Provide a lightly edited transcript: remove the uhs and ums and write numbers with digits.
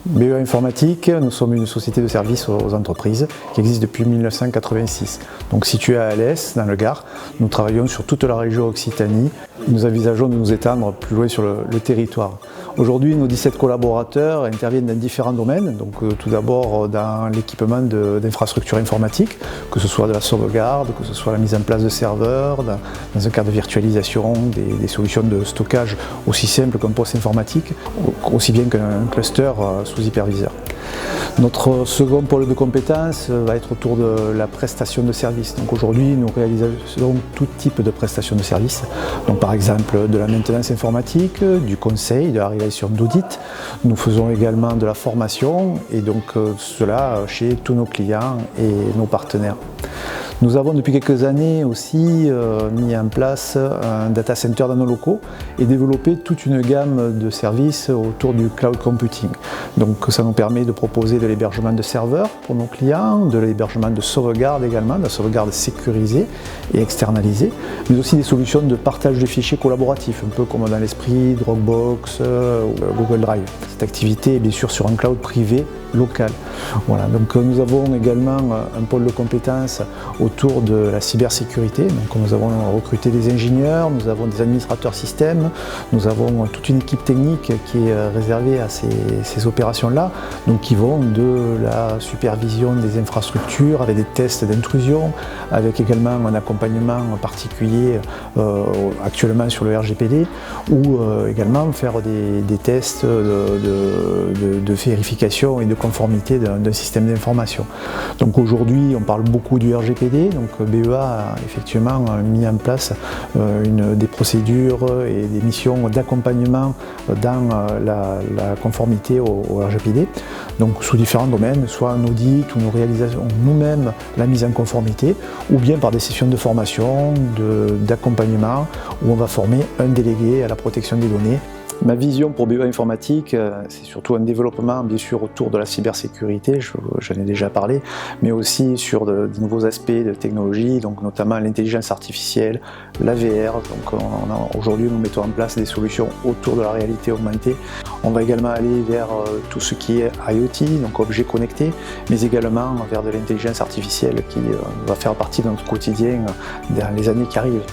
BEA Informatique, nous sommes une société de services aux entreprises qui existe depuis 1986. Donc située à Alès, dans le Gard, nous travaillons sur toute la région Occitanie. Nous envisageons de nous étendre plus loin sur le territoire. Aujourd'hui, nos 17 collaborateurs interviennent dans différents domaines. Donc, tout d'abord dans l'équipement d'infrastructures informatiques, que ce soit de la sauvegarde, que ce soit la mise en place de serveurs, dans un cadre de virtualisation, des solutions de stockage aussi simples qu'un poste informatique, aussi bien qu'un cluster sous hyperviseur. Notre second pôle de compétences va être autour de la prestation de services. Donc aujourd'hui, nous réalisons tout type de prestations de services. Donc par exemple de la maintenance informatique, du conseil, de la réalisation d'audit. Nous faisons également de la formation et donc cela chez tous nos clients et nos partenaires. Nous avons depuis quelques années aussi mis en place un data center dans nos locaux et développé toute une gamme de services autour du cloud computing. Donc ça nous permet de proposer de l'hébergement de serveurs pour nos clients, de l'hébergement de sauvegarde également, de la sauvegarde sécurisée et externalisée, mais aussi des solutions de partage de fichiers collaboratifs, un peu comme dans l'esprit Dropbox ou Google Drive. Cette activité est bien sûr sur un cloud privé local. Voilà, donc nous avons également un pôle de compétences autour de la cybersécurité. Donc nous avons recruté des ingénieurs, nous avons des administrateurs système, nous avons toute une équipe technique qui est réservée à ces opérations-là, donc qui vont de la supervision des infrastructures avec des tests d'intrusion, avec également un accompagnement particulier actuellement sur le RGPD, ou également faire des tests de vérification et de conformité d'un système d'information. Donc aujourd'hui, on parle beaucoup du RGPD, donc BEA a effectivement mis en place des procédures et des missions d'accompagnement dans la conformité au RGPD, donc sous différents domaines, soit en audit ou nous réalisons nous-mêmes la mise en conformité, ou bien par des sessions de formation, d'accompagnement, où on va former un délégué à la protection des données. Ma vision pour BEA Informatique, c'est surtout un développement bien sûr autour de la cybersécurité, j'en ai déjà parlé, mais aussi sur de nouveaux aspects de technologie, donc notamment l'intelligence artificielle, la VR. Donc aujourd'hui nous mettons en place des solutions autour de la réalité augmentée. On va également aller vers tout ce qui est IoT, donc objets connectés, mais également vers de l'intelligence artificielle qui va faire partie de notre quotidien dans les années qui arrivent.